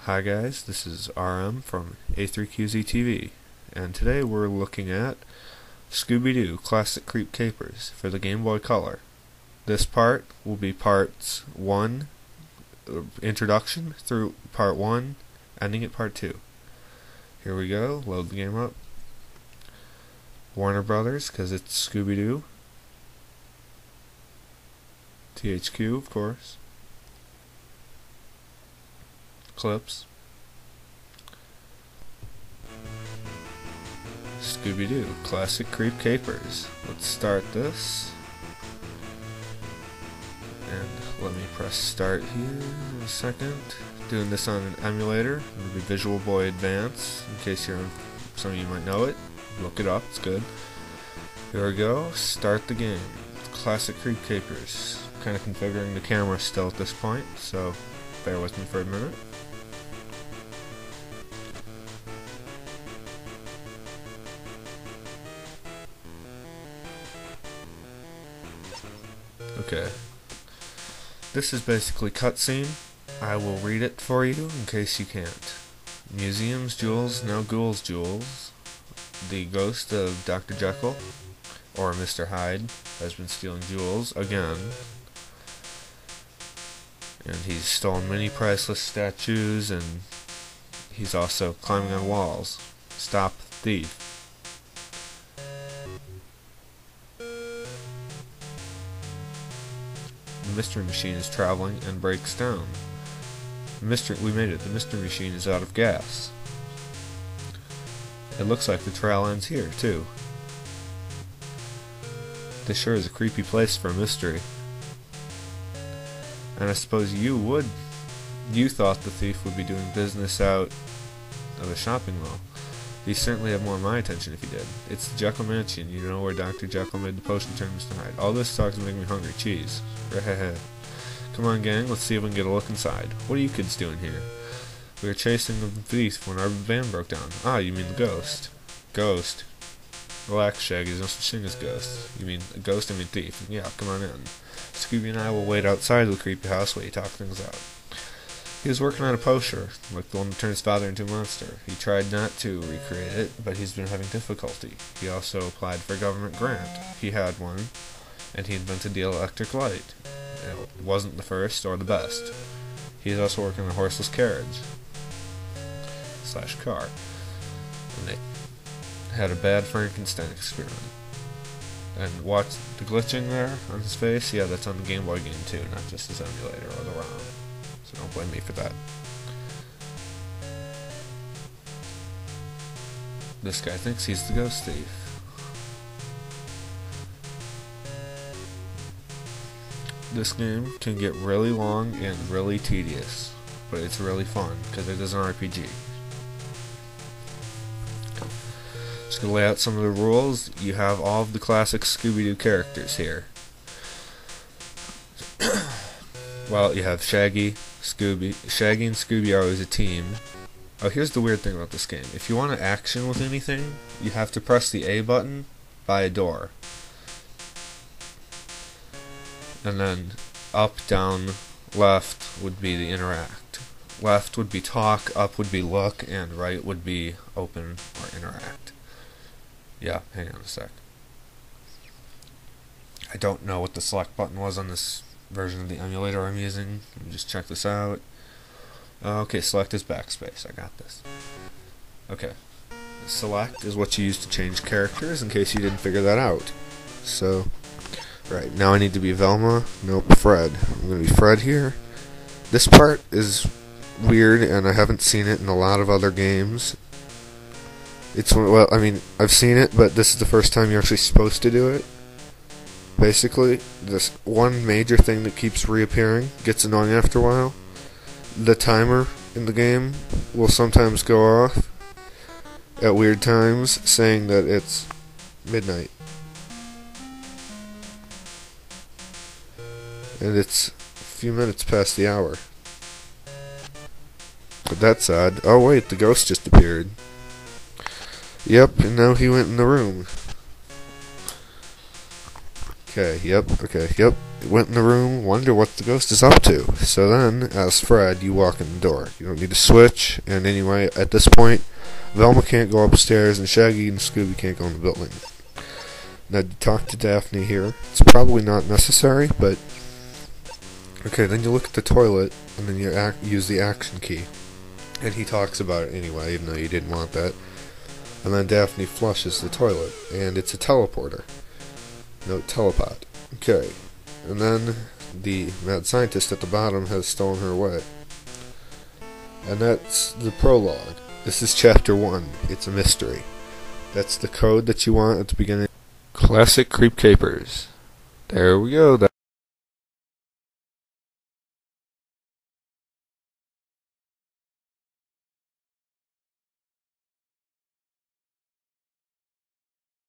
Hi guys, this is RM from A3QZ TV, and today we're looking at Scooby-Doo Classic Creep Capers for the Game Boy Color. This part will be parts 1, introduction through part 1, ending at part 2. Here we go, load the game up. Warner Brothers, because it's Scooby-Doo. THQ, of course. Clips. Scooby-Doo Classic Creep Capers. Let's start this. And let me press start here in a second. Doing this on an emulator. It'll be Visual Boy Advance. In case some of you might know it. Look it up, it's good. Here we go. Start the game. Classic Creep Capers. Kind of configuring the camera still at this point, so bear with me for a minute. Okay. This is basically cutscene. I will read it for you in case you can't. Museums, jewels, now ghouls, jewels. The ghost of Dr. Jekyll, or Mr. Hyde, has been stealing jewels again. And he's stolen many priceless statues, and he's also climbing on walls. Stop the thief. The mystery machine is traveling and breaks down. We made it. The mystery machine is out of gas. It looks like the trail ends here, too. This sure is a creepy place for a mystery. And I suppose you thought the thief would be doing business out of a shopping mall. He'd certainly have more of my attention if he did. It's the Jekyll Mansion, you know, where Dr. Jekyll made the potion turn Mr. Hyde. All this talk is making me hungry. Cheese. Come on, gang, let's see if we can get a look inside. What are you kids doing here? We were chasing the thief when our van broke down. Ah, you mean the ghost. Ghost. Relax, Shaggy, there's no such thing as ghosts. You mean a ghost, I mean thief. Yeah, come on in. Scooby and I will wait outside the creepy house while you talk things out. He was working on a poster, like the one that turned his father into a monster. He tried not to recreate it, but he's been having difficulty. He also applied for a government grant. He had one, and he invented the electric light. It wasn't the first or the best. He is also working on a horseless carriage / car. And they had a bad Frankenstein experiment. And watch the glitching there on his face? Yeah, that's on the Game Boy game too, not just his emulator or the ROM. So don't blame me for that. This guy thinks he's the ghost thief. This game can get really long and really tedious, but it's really fun because it is an RPG. Just gonna lay out some of the rules. You have all of the classic Scooby-Doo characters here. Well, you have Shaggy and Scooby are always a team. Oh, here's the weird thing about this game. If you want to action with anything, you have to press the A button by a door. And then up, down, left would be the interact. Left would be talk, up would be look, and right would be open or interact. Yeah, hang on a sec. I don't know what the select button was on this version of the emulator I'm using. Let me just check this out. Okay, select is backspace. I got this. Okay. Select is what you use to change characters, in case you didn't figure that out. So, right, now I need to be Velma. Nope, Fred. I'm going to be Fred here. This part is weird, and I haven't seen it in a lot of other games. Well, I mean, I've seen it, but this is the first time you're actually supposed to do it. Basically, this one major thing that keeps reappearing gets annoying after a while. The timer in the game will sometimes go off at weird times, saying that it's midnight. And it's a few minutes past the hour. But that's odd. Oh wait, the ghost just appeared. Yep, and now he went in the room. Okay, yep, went in the room, wonder what the ghost is up to. So then, as Fred, you walk in the door. You don't need to switch, and anyway, at this point, Velma can't go upstairs, and Shaggy and Scooby can't go in the building. Now, you talk to Daphne here. It's probably not necessary, but... Okay, then you look at the toilet, and then you use the action key. And he talks about it anyway, even though you didn't want that. And then Daphne flushes the toilet, and it's a teleporter. No, telepod. Okay, and then the mad scientist at the bottom has stolen her away. And that's the prologue. This is chapter 1. It's a mystery. That's the code that you want at the beginning. Classic Creep Capers. There we go.